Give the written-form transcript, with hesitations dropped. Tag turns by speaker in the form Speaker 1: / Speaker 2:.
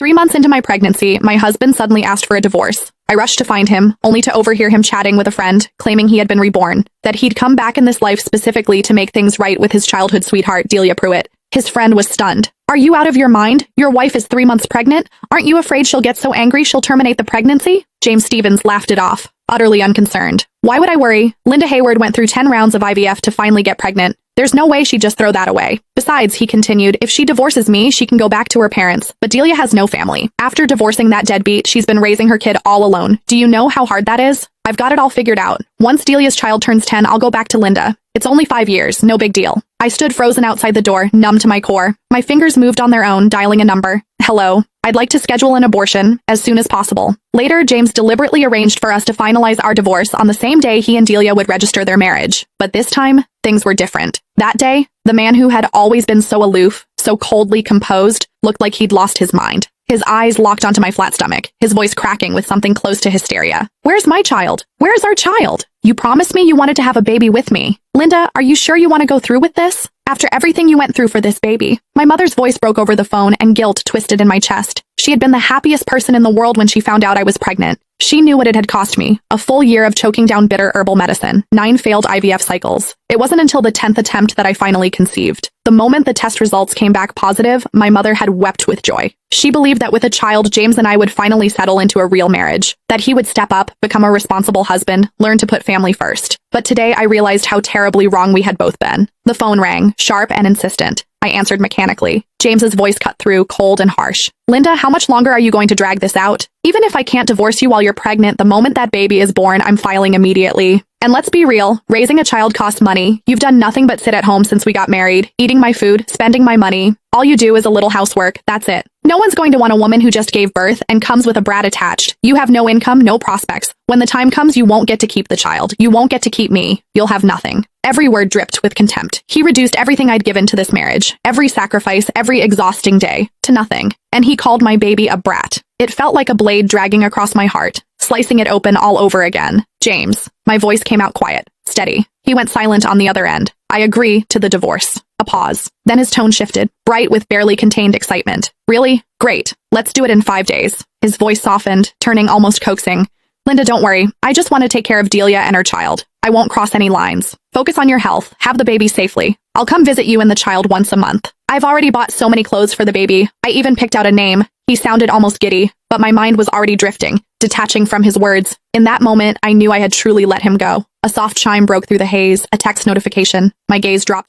Speaker 1: 3 months into my pregnancy, my husband suddenly asked for a divorce. I rushed to find him, only to overhear him chatting with a friend, claiming he had been reborn, that he'd come back in this life specifically to make things right with his childhood sweetheart, Delia Pruitt. His friend was stunned. "Are you out of your mind? Your wife is 3 months pregnant? Aren't you afraid she'll get so angry she'll terminate the pregnancy?" James Stevens laughed it off, utterly unconcerned. "Why would I worry? Linda Hayward went through 10 rounds of IVF to finally get pregnant. There's no way she'd just throw that away. Besides," he continued, "if she divorces me, she can go back to her parents. But Delia has no family. After divorcing that deadbeat, she's been raising her kid all alone. Do you know how hard that is? I've got it all figured out. Once Delia's child turns 10, I'll go back to Linda. It's only 5 years, no big deal." I stood frozen outside the door, numb to my core. My fingers moved on their own, dialing a number. "Hello. I'd like to schedule an abortion as soon as possible." Later, James deliberately arranged for us to finalize our divorce on the same day he and Delia would register their marriage. But this time, things were different. That day, the man who had always been so aloof, so coldly composed, looked like he'd lost his mind. His eyes locked onto my flat stomach, his voice cracking with something close to hysteria. "Where's my child? Where's our child? You promised me you wanted to have a baby with me. Linda, are you sure you want to go through with this? After everything you went through for this baby?" My mother's voice broke over the phone and guilt twisted in my chest. She had been the happiest person in the world when she found out I was pregnant. She knew what it had cost me. A full year of choking down bitter herbal medicine, 9 failed IVF cycles. It wasn't until the 10th attempt that I finally conceived. The moment the test results came back positive, my mother had wept with joy. She believed that with a child, James and I would finally settle into a real marriage, that he would step up, become a responsible husband, learn to put family first. But today I realized how terribly wrong we had both been. The phone rang, sharp and insistent. I answered mechanically. James's voice cut through, cold and harsh. "Linda, how much longer are you going to drag this out? Even if I can't divorce you while you're pregnant, the moment that baby is born, I'm filing immediately. And let's be real, raising a child costs money. You've done nothing but sit at home since we got married, eating my food, spending my money. All you do is a little housework, that's it. No one's going to want a woman who just gave birth and comes with a brat attached. You have no income, no prospects. When the time comes, you won't get to keep the child. You won't get to keep me. You'll have nothing." Every word dripped with contempt. He reduced everything I'd given to this marriage, every sacrifice, every exhausting day, to nothing. And he called my baby a brat. It felt like a blade dragging across my heart, slicing it open all over again. "James." My voice came out quiet, steady. He went silent on the other end. "I agree to the divorce." A pause. Then his tone shifted, bright with barely contained excitement. "Really? Great. Let's do it in 5 days." His voice softened, turning almost coaxing. "Linda, don't worry. I just want to take care of Delia and her child. I won't cross any lines. Focus on your health. Have the baby safely. I'll come visit you and the child once a month. I've already bought so many clothes for the baby. I even picked out a name." He sounded almost giddy, but my mind was already drifting, detaching from his words. In that moment, I knew I had truly let him go. A soft chime broke through the haze, a text notification. My gaze dropped.